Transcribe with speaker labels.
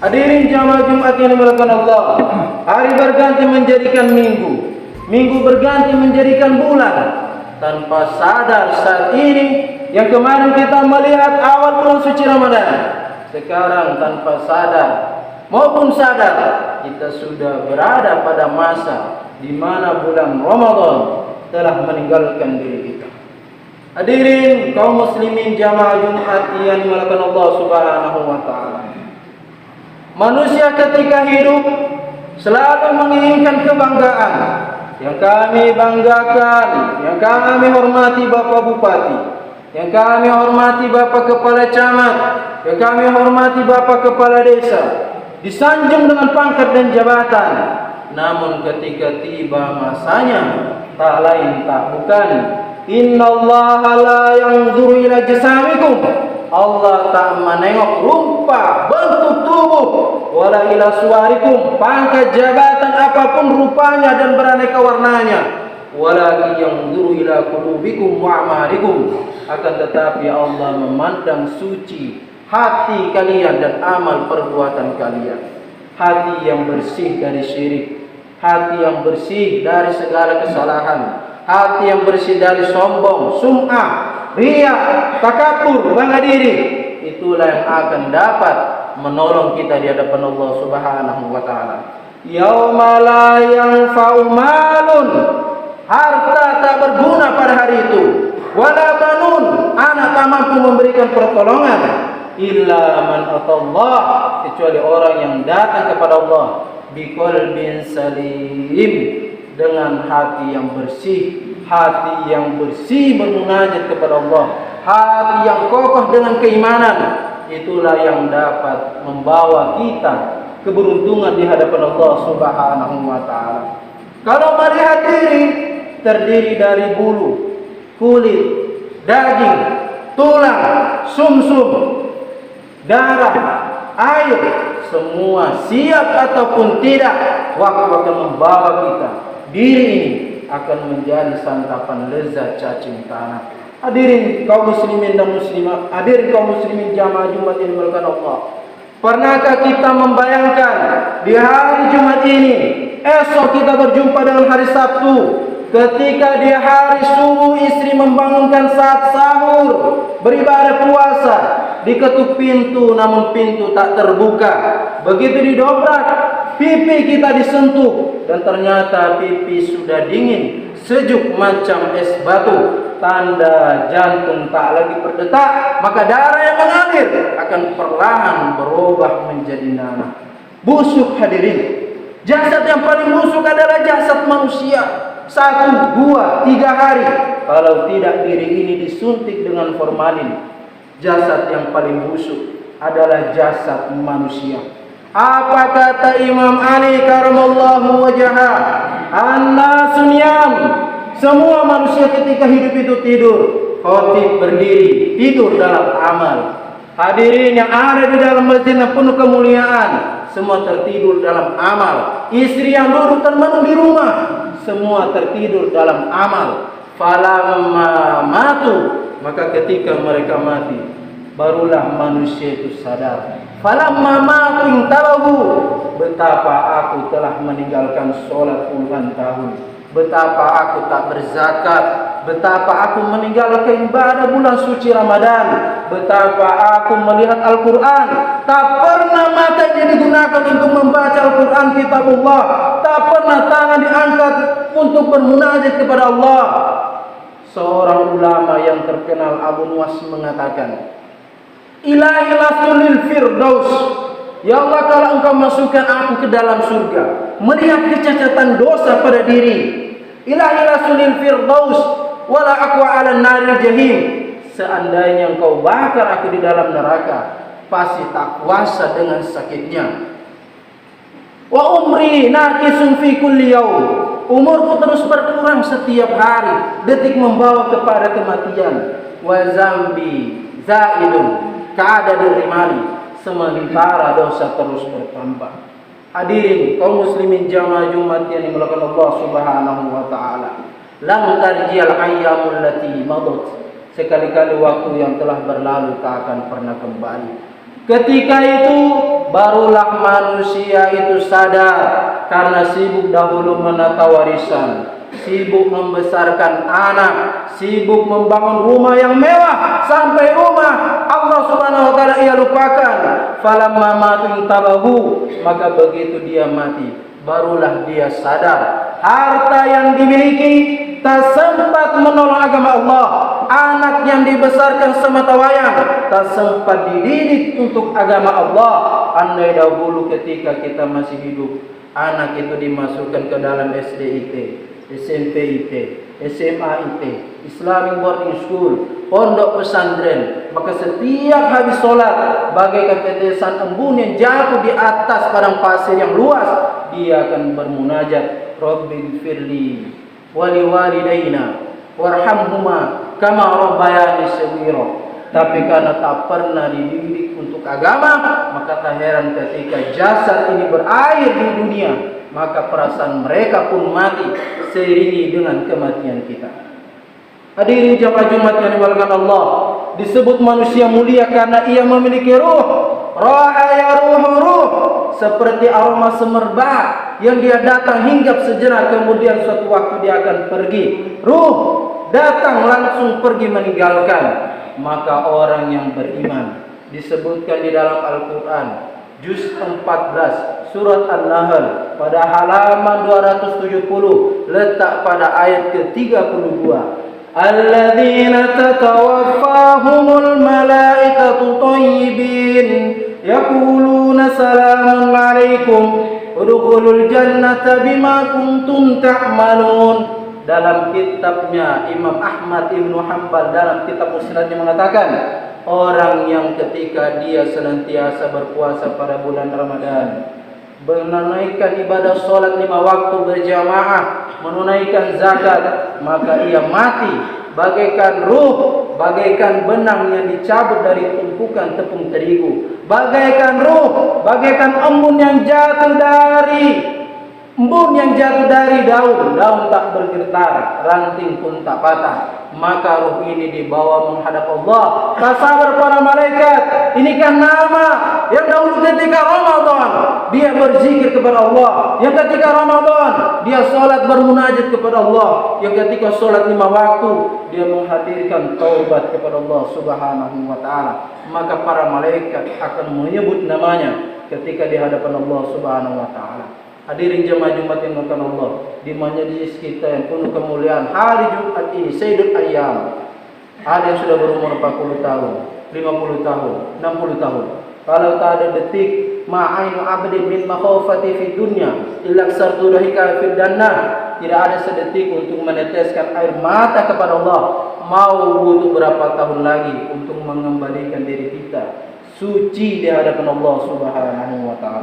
Speaker 1: Hadirin jamaah Jumat yang dimuliakan Allah, hari berganti menjadikan minggu, minggu berganti menjadikan bulan. Tanpa sadar saat ini, yang kemarin kita melihat awal bulan suci Ramadan, sekarang tanpa sadar maupun sadar kita sudah berada pada masa di mana bulan Ramadan telah meninggalkan diri kita. Hadirin kaum muslimin jamaah Jumat yang dimuliakan Allah Subhanahu wa taala. Manusia ketika hidup selalu menginginkan kebanggaan. Yang kami banggakan, yang kami hormati Bapak Bupati, yang kami hormati Bapak Kepala Camat, yang kami hormati Bapak Kepala Desa, disanjung dengan pangkat dan jabatan. Namun ketika tiba masanya, tak lain tak bukan, innallaha la yanzuru ila jasamikum, Allah tak menengok rupa bentuk tubuh, wala ila suwarikum, pangkat jabatan apapun rupanya dan beraneka warnanya, walakin yanzuru ila qulubikum wa a'malikum, akan tetapi Allah memandang suci hati kalian dan amal perbuatan kalian. Hati yang bersih dari syirik, hati yang bersih dari segala kesalahan, hati yang bersih dari sombong, sum'ah, riya, takabur, bangga diri, itulah yang akan dapat menolong kita di hadapan Allah Subhanahu wa taala. Yauma la yanfa'u malun, harta tak berguna pada hari itu, wala banun, anak tak mampu memberikan pertolongan, illa man atallah, kecuali orang yang datang kepada Allah biqalbin salim, dengan hati yang bersih, hati yang bersih bermunajat kepada Allah, hati yang kokoh dengan keimanan. Itulah yang dapat membawa kita keberuntungan di hadapan Allah Subhanahu wa taala. Kalau melihat diri terdiri dari bulu, kulit, daging, tulang, sumsum, darah, air, semua siap ataupun tidak, waktu akan membawa kita, diri ini akan menjadi santapan lezat cacing tanah. Hadirin kaum muslimin dan muslimat, hadirin kaum muslimin jamaah Jumat yang dimuliakan Allah, pernahkah kita membayangkan di hari Jumat ini, esok kita berjumpa dengan hari Sabtu, ketika di hari subuh istri membangunkan saat sahur, beribadah puasa, diketuk pintu namun pintu tak terbuka. Begitu didobrak, pipi kita disentuh dan ternyata pipi sudah dingin, sejuk macam es batu, tanda jantung tak lagi berdetak, maka darah yang mengalir akan perlahan berubah menjadi nanah. Busuk hadirin, jasad yang paling busuk adalah jasad manusia. 1, 2, 3 hari kalau tidak diri ini disuntik dengan formalin, jasad yang paling busuk adalah jasad manusia. Apa kata Imam Ali karamallahu wajhah? An-nasu niyam, semua manusia ketika hidup itu tidur. Khatib berdiri, tidur dalam amal. Hadirin yang ada di dalam masjid yang penuh kemuliaan, semua tertidur dalam amal. Istri yang duduk termenung di rumah, semua tertidur dalam amal. Falamma matu, maka ketika mereka mati, barulah manusia itu sadar. Falamma matu intalahu, betapa aku telah meninggalkan sholat puluhan tahun, betapa aku tak berzakat, betapa aku meninggalkan ibadah bulan suci Ramadan, betapa aku melihat Al-Quran, tak pernah mata ini digunakan untuk membaca Al-Quran kitabullah, tak pernah tangan diangkat untuk bermunajat kepada Allah. Seorang ulama yang terkenal Abu Nuwas mengatakan, Ilahi lasulil firdaus, ya Allah, kalau engkau masukkan aku ke dalam surga melihat kecacatan dosa pada diri, Ilahi lasulil firdaus wala aku ala naril jahim, seandainya engkau bakar aku di dalam neraka, pasti tak kuasa dengan sakitnya. Wa umri naqisun fi kulli yaum, umurku terus berkurang setiap hari, detik membawa kepada kematian. Wa zambi zaidun ka'ada dirrimali, sementara dosa terus bertambah. Hadirin kaum muslimin jamaah Jumat yang dimuliakan Allah Subhanahu wa taala, lam tarjiyal ayyamul lati madat, sekali-kali waktu yang telah berlalu tak akan pernah kembali. Ketika itu barulah manusia itu sadar. Karena sibuk dahulu menata warisan, sibuk membesarkan anak, sibuk membangun rumah yang mewah, sampai rumah Allah Subhanahu wa taala ia lupakan. Falamma matu tabahu, maka begitu dia mati, barulah dia sadar harta yang dimiliki tak sempat menolong agama Allah. Anak yang dibesarkan semata wayang tak sempat dididik untuk agama Allah. Andai dahulu ketika kita masih hidup, anak itu dimasukkan ke dalam SD IT, SMP IT, SMA IT, Islamic boarding school, pondok pesantren, maka setiap habis sholat bagaikan tetesan embun yang jatuh di atas padang pasir yang luas, dia akan bermunajat, Rabbi firli wali walidayna warhamhuma kama rabbayani shaghira. Tapi karena tak pernah dididik untuk agama, maka tak heran ketika jasad ini berakhir di dunia, maka perasaan mereka pun mati seiringi dengan kematian kita. Hadirin jamaah Jumat yang dimuliakan Allah, disebut manusia mulia karena ia memiliki ruh. Rahaya ruh, seperti aroma semerbak yang dia datang hinggap sejenak, kemudian suatu waktu dia akan pergi. Ruh datang langsung pergi meninggalkan. Maka orang yang beriman disebutkan di dalam Al-Quran juz 14 surat An-Nahl pada halaman 270, letak pada ayat ke-32. Alladzina tatawaffahumul malaikatu thayyibin yaquluna salamun alaikum udkhulul jannata bima kuntum ta'malun. Dalam kitabnya Imam Ahmad Ibn Hanbal dalam kitab Musnadnya mengatakan, orang yang ketika dia senantiasa berpuasa pada bulan Ramadan, menunaikan ibadah sholat 5 waktu berjamaah, menunaikan zakat, maka ia mati bagaikan ruh, bagaikan benang yang dicabut dari tumpukan tepung terigu, bagaikan ruh, bagaikan embun yang jatuh dari daun, daun tak bergetar, ranting pun tak patah. Maka ruh ini dibawa menghadap Allah. Tak sabar para malaikat, ini kan nama yang dahulu ketika Ramadan dia berzikir kepada Allah, yang ketika Ramadan dia sholat bermunajat kepada Allah, yang ketika sholat 5 waktu dia menghadirkan taubat kepada Allah Subhanahu wa taala. Maka para malaikat akan menyebut namanya ketika di hadapan Allah Subhanahu wa taala. Hadirin jemaah Jumat yang dimuliakan Allah, di majelis kita yang penuh kemuliaan hari Jumat ini, Sayyidul Ayyam. Ada yang sudah berumur 40 tahun, 50 tahun, 60 tahun. Kalau tak ada detik ma'ainu abdin min makhafati fid dunya illa sartu dahika fid jannah, tidak ada sedetik untuk meneteskan air mata kepada Allah, mau butuh berapa tahun lagi untuk mengembalikan diri kita suci di hadapan Allah Subhanahu wa taala.